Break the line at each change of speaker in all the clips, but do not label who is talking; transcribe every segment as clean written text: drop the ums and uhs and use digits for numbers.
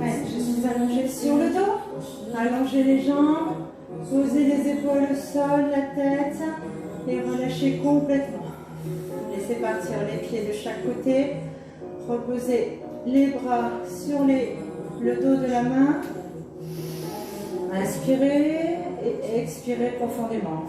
Allez, je suis allongée sur le dos. Allongez les jambes. Posez les épaules au sol, la tête. Et relâchez complètement. Laissez partir les pieds de chaque côté. Reposez les bras sur le dos de la main. Inspirez et expirez profondément.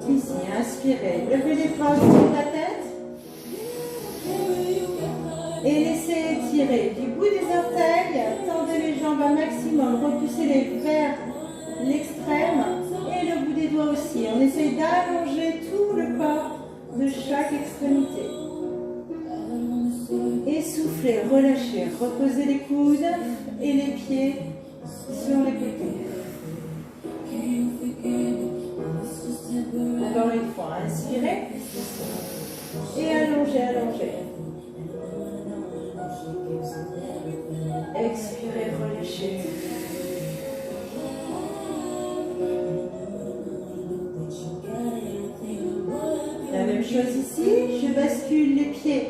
Ici, inspirez. Levez les bras au-dessus de la tête. Et laissez étirer du bout des orteils. Tendez les jambes un maximum. Repoussez-les vers l'extrême. Et le bout des doigts aussi. On essaye d'allonger tout le corps de chaque extrémité. Et soufflez, relâchez. Reposez les coudes et les pieds sur les côtés. Encore une fois, inspirez. Et allongez, allongez. Expirez, relâchez. La même chose ici, je bascule les pieds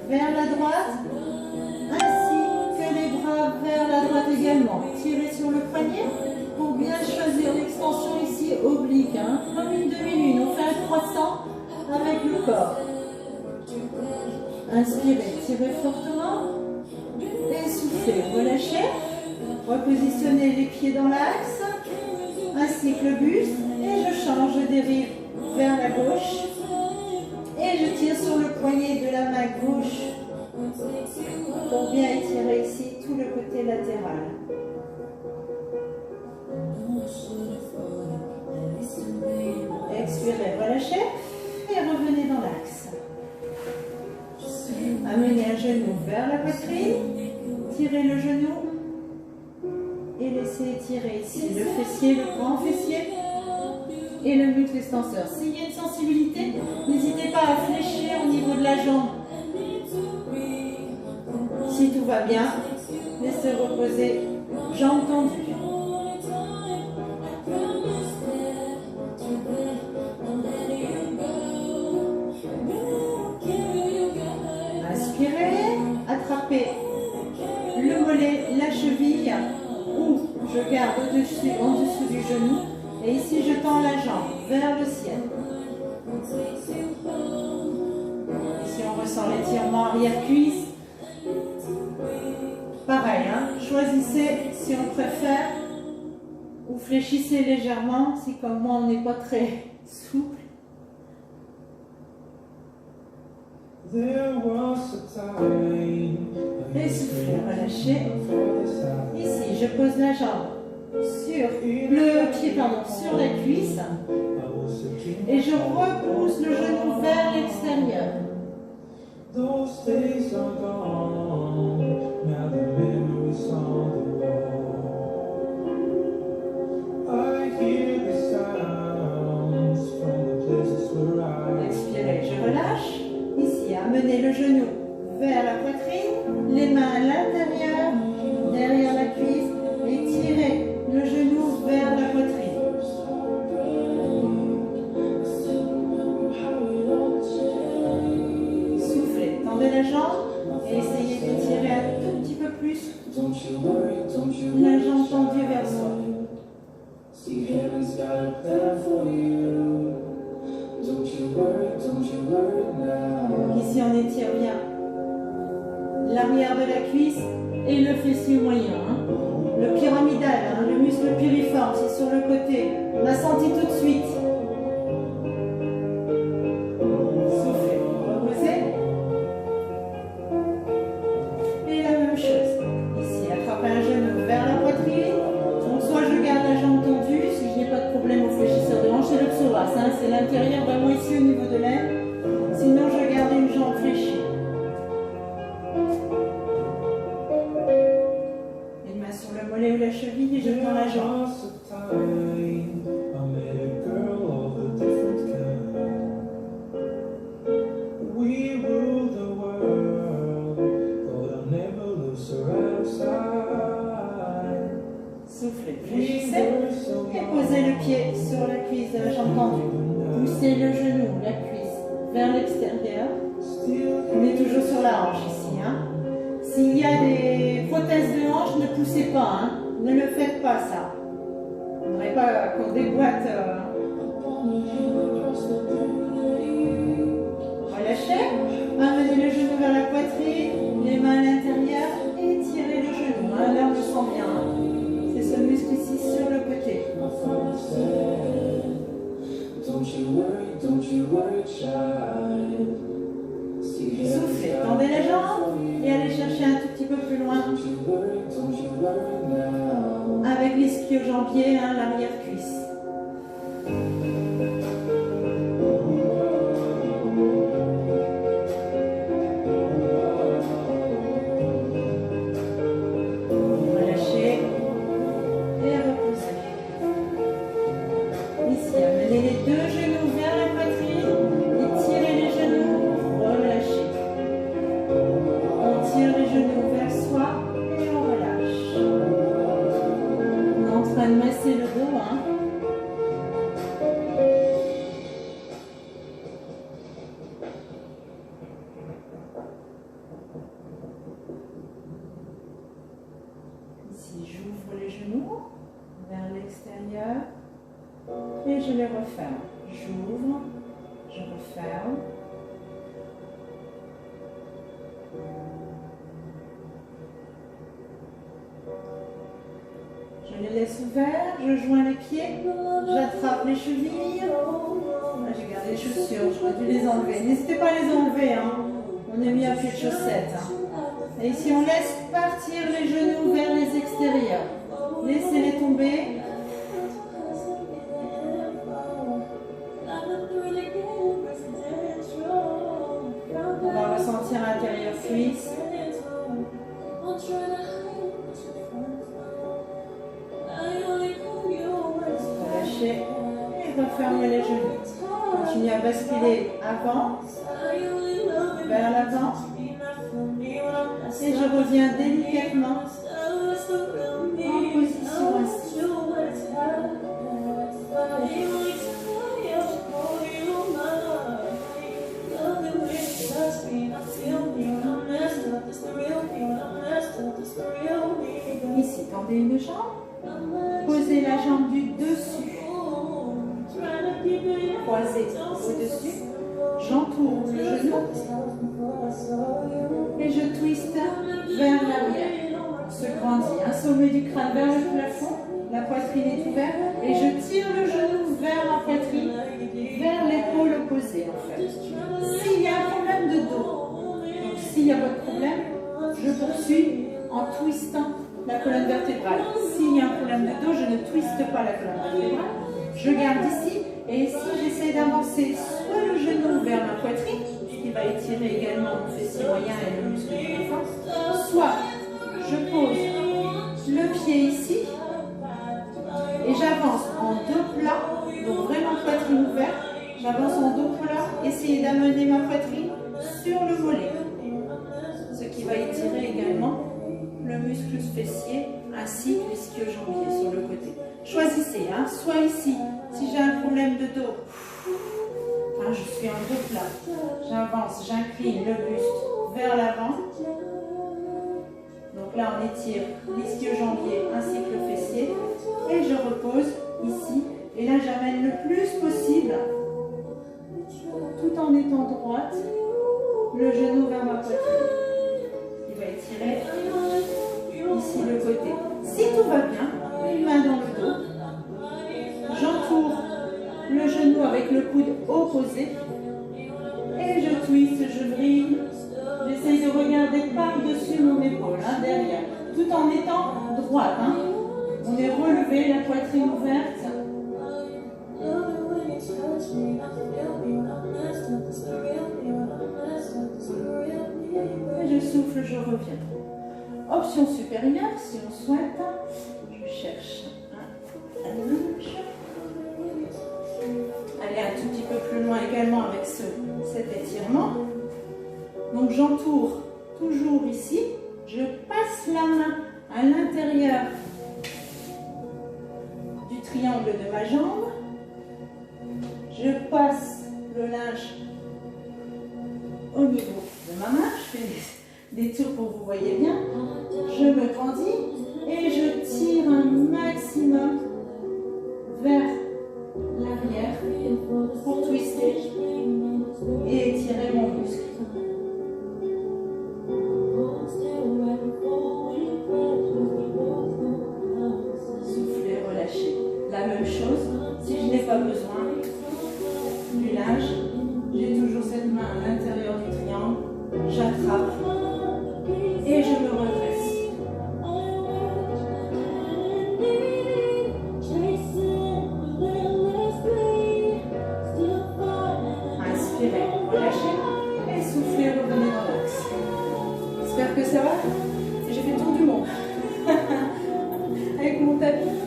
vers la droite, ainsi que les bras vers la droite également. Tirez sur le poignet pour bien choisir l'extension ici oblique, comme une demi-lune. On fait un croissant avec le corps. Inspirez, tirez fortement et soufflez, relâchez. Repositionnez les pieds dans l'axe, ainsi que le buste, et je change, je dérive vers la gauche. Et je tire sur le poignet de la main gauche pour bien étirer ici tout le côté latéral. Expirez, relâchez et revenez dans l'axe. Amenez un genou vers la poitrine, tirez le genou et laissez étirer ici le fessier, le grand fessier et le muscle extenseur. S'il y a une sensibilité, n'hésitez pas à fléchir au niveau de la jambe. Si tout va bien, laissez reposer jambes tendues. Inspirez, attrapez le mollet, la cheville, ou je garde en dessous du genou. Et ici, je tends la jambe vers le ciel. Ici, on ressent l'étirement arrière-cuisse. Pareil, choisissez si on préfère ou fléchissez légèrement si comme moi, on n'est pas très souple. Et soufflez, relâchez. Ici, je pose la jambe sur le pied, sur la cuisse. Et je repousse le genou vers l'extérieur. Expirez, je relâche. Ici, amenez le genou vers la poitrine, les mains à l'intérieur, derrière la cuisse, et tirez le genou vers la poitrine. Soufflez, tendez la jambe et essayez d'étirer un tout petit peu plus la jambe tendue vers soi. Ici, on étire bien l'arrière de la cuisse et le fessier moyen. Le pyramidal, le muscle piriforme, c'est sur le côté. On a senti tout de suite. Soufflez, reposez. Et la même chose. Ici, attrapez un genou vers la poitrine. Donc, soit je garde la jambe tendue, si je n'ai pas de problème au fléchisseur de hanche, c'est le psoas. C'est l'intérieur, vraiment ici au niveau de l'aine. Sinon, je garde une jambe fléchie. Ou la cheville et je tends la jambe. de la jambe tendue. Poussez le genou, la cuisse vers l'extérieur. On est toujours sur la hanche ici. Hein. S'il y a des prothèses de hanche, ne poussez pas. Hein. Ne le faites pas ça. On n'aurait pas qu'on déboîte. Relâchez. Amenez le genou vers la poitrine, les mains à l'intérieur et tirez le genou. Hein. Là, on le sent bien. Hein. C'est ce muscle ici sur le côté. Soufflez, tendez les jambes et allez chercher un tout petit peu plus loin. Avec l'ischio-jambier, hein, l'arrière-cuisse. Relâchez et reposez. Ici, amenez les deux genoux vers la poitrine et tirez les genoux, relâchez. On tire les genoux vers soi et on relâche. On est en train de masser le dos. Hein. Ici, j'ouvre les genoux vers l'extérieur. Et je les referme. J'ouvre, je referme. Je les laisse ouverts, je joins les pieds, j'attrape les chevilles. Ah, j'ai gardé les chaussures, j'aurais dû les enlever. N'hésitez pas à les enlever, hein. On est mis à pied de chaussettes. Hein. Et ici, on laisse partir les genoux vers les extérieurs. Laissez-les tomber. On va ressentir l'intérieur cuisse. Relâchez et refermez les genoux. Continuez à basculer avant, vers l'avant. Et je reviens délicatement en position assise. Ici, tendez une jambe, posez la jambe du dessus, croisez au-dessus, j'entoure le genou et je twiste vers l'arrière. On se grandit, un sommet du crâne vers le plafond, la poitrine est ouverte et je tire le genou vers ma poitrine, vers l'épaule opposée en fait. S'il y a un problème de dos, donc s'il n'y a pas de problème, je poursuis en twistant la colonne vertébrale. S'il y a un problème de dos, je ne twiste pas la colonne vertébrale. Je garde ici et ici j'essaie d'avancer soit le genou vers ma poitrine, ce qui va étirer également mon fessier moyen et le muscle de la face, soit je pose le pied ici et j'avance en dos plat, donc vraiment poitrine ouverte, j'avance en dos plat, essayez d'amener ma poitrine sur le mollet, ce qui va étirer également le muscle fessier ainsi que l'ischio-jambier sur le côté. Choisissez, hein, soit ici, si j'ai un problème de dos, hein, je suis en dos plat, j'avance, j'incline le buste vers l'avant. Donc là, on étire l'ischio-jambier ainsi que le fessier. Et je repose ici. Et là, j'amène le plus possible, tout en étant droite, le genou vers ma poitrine. Il va étirer ici le côté. Si tout va bien, une main dans le dos. J'entoure le genou avec le coude opposé. Et je twiste, je brille. J'essaye de regarder par-dessus mon épaule, hein, derrière, tout en étant droite. Hein. On est relevé, la poitrine ouverte. Et je souffle, je reviens. Option supérieure, si on souhaite, je cherche un lunge. Allez un tout petit peu plus loin également avec cet étirement. Donc j'entoure toujours ici, je passe la main à l'intérieur du triangle de ma jambe Je passe le linge au niveau de ma main. Je fais des tours pour que vous voyez bien. Je me grandis et je tire un maximum vers l'arrière pour twister et étirer mon muscle. Soufflez, relâchez. La même chose, si je n'ai pas besoin du linge, j'ai toujours cette main à l'intérieur du triangle, j'attrape et je me redresse. Inspirez, relâchez et soufflez, revenez dans l'axe. J'espère que ça va. J'ai fait le tour du monde avec mon tapis.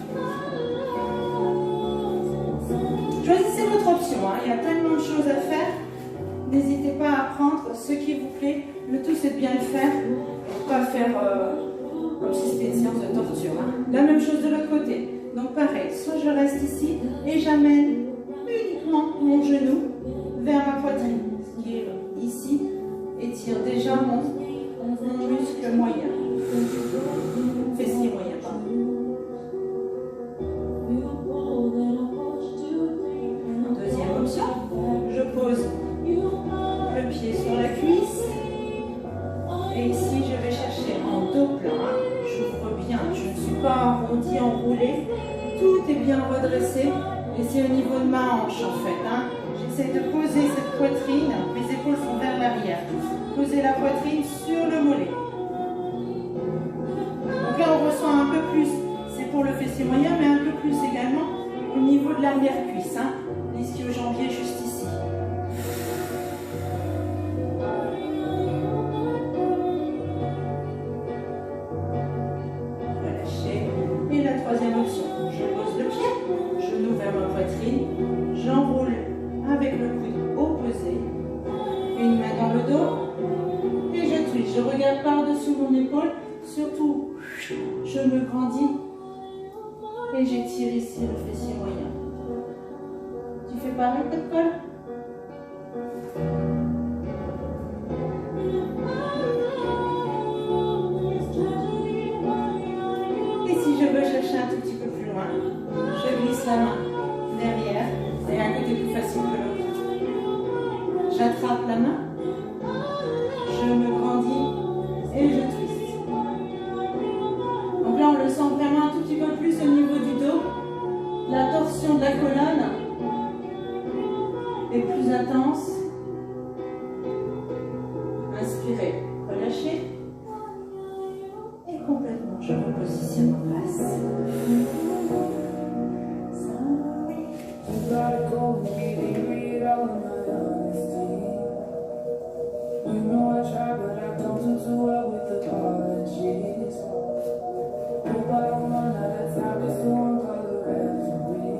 Choisissez votre option, hein. Il y a tellement de choses à faire. N'hésitez pas à prendre ce qui vous plaît. Le tout, c'est de bien le faire. Pas faire comme si c'était une séance de torture. Hein. La même chose de l'autre côté. Donc pareil, soit je reste ici et j'amène uniquement mon genou vers ma poitrine. Ce qui est ici étire déjà mon muscle moyen. Fessier moyen, pardon. Deuxième option, je pose le pied sur la cuisse. Et ici, je vais chercher en dos plat. J'ouvre bien, je ne suis pas arrondi, enroulé. Tout est bien redressé. Et c'est au niveau de ma hanche en fait. Hein. J'essaie de poser cette poitrine. Mes épaules sont vers l'arrière. Poser la poitrine sur le mollet. Donc là, on ressent un peu plus. C'est pour le fessier moyen, mais un peu plus également au niveau de l'arrière-cuisse. Hein. L'ischio-jambier juste ici. Relâchez. Et la troisième option, je pose le pied, genou vers ma poitrine, j'enroule avec le coude opposé, une main dans le dos, et je twist. Je regarde par-dessous mon épaule, surtout je me grandis et j'étire ici le fessier moyen. Tu fais pareil, peut-être, Paul? Et si je veux chercher un tout petit peu plus loin, je glisse la main derrière. C'est un côté plus facile que l'autre. J'attrape la main, je me grandis et je twist. Donc là, on le sent vraiment un tout petit peu plus au niveau du dos. La torsion de la colonne est plus intense. Inspirez, relâchez. Et complètement, je repositionne en place.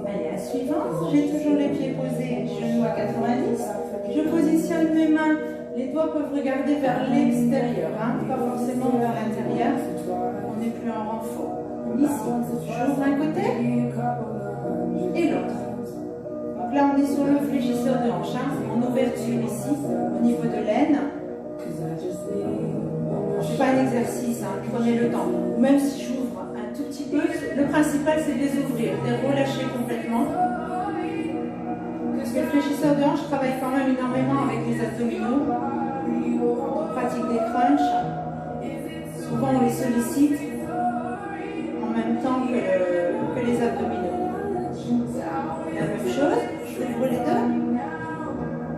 Allez, à suivant, j'ai toujours les pieds posés, genoux à 90. Je positionne mes mains, les doigts peuvent regarder vers l'extérieur, hein, pas forcément vers l'intérieur. On n'est plus en renfort. Ici, j'ouvre un côté et l'autre. Donc là, on est sur le fléchisseur de hanche, hein, en ouverture ici, au niveau de l'aine. Je ne fais pas un exercice, hein, prenez le temps. Même si j'ouvre un tout petit peu, le principal c'est de les ouvrir, de les relâcher complètement. Parce que le fléchisseur de hanche travaille quand même énormément avec les abdominaux. On pratique des crunchs. Souvent on les sollicite en même temps que les abdominaux. La même chose, j'ouvre les deux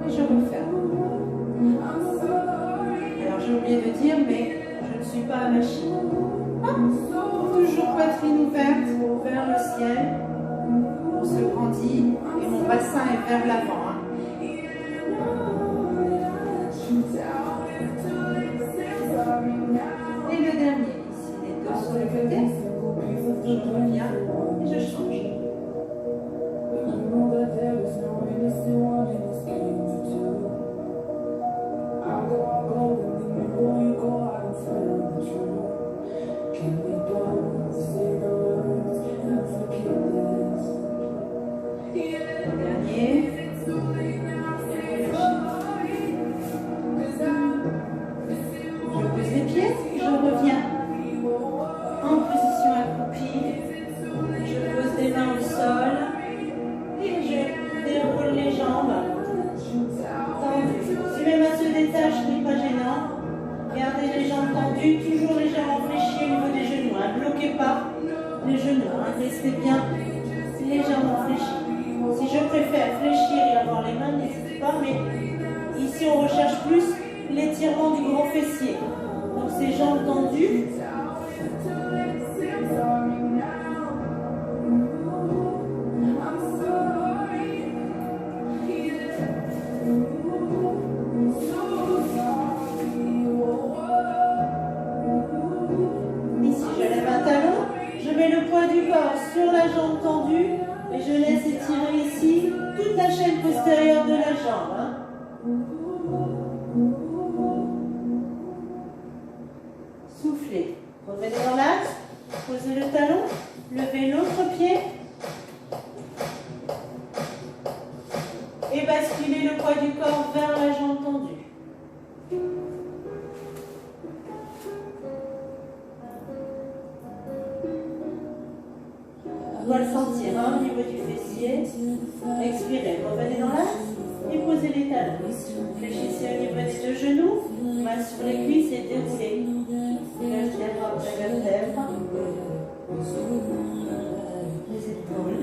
et je referme. Alors j'ai oublié de dire, mais je ne suis pas à machine. Toujours poitrine ouverte vers le ciel. On se grandit et mon bassin est vers l'avant. Hein. Et le dernier, ici, les deux sur le côté. Je reviens et je change. Dernier. vos fessiers. Donc ces jambes tendues. Ici, je lève un talon, je mets le poids du corps sur la jambe tendue et je laisse étirer ici toute la chaîne postérieure de la jambe. Hein. Soufflez. Revenez dans l'axe, posez le talon, levez l'autre pied et basculez le poids du corps vers la jambe tendue. On doit le sentir hein, au niveau du fessier. Expirez, revenez dans l'axe et posez les talons. Fléchissez au niveau des deux genoux, main sur les cuisses et déroulez. Vertèbre après vertèbre. Les épaules.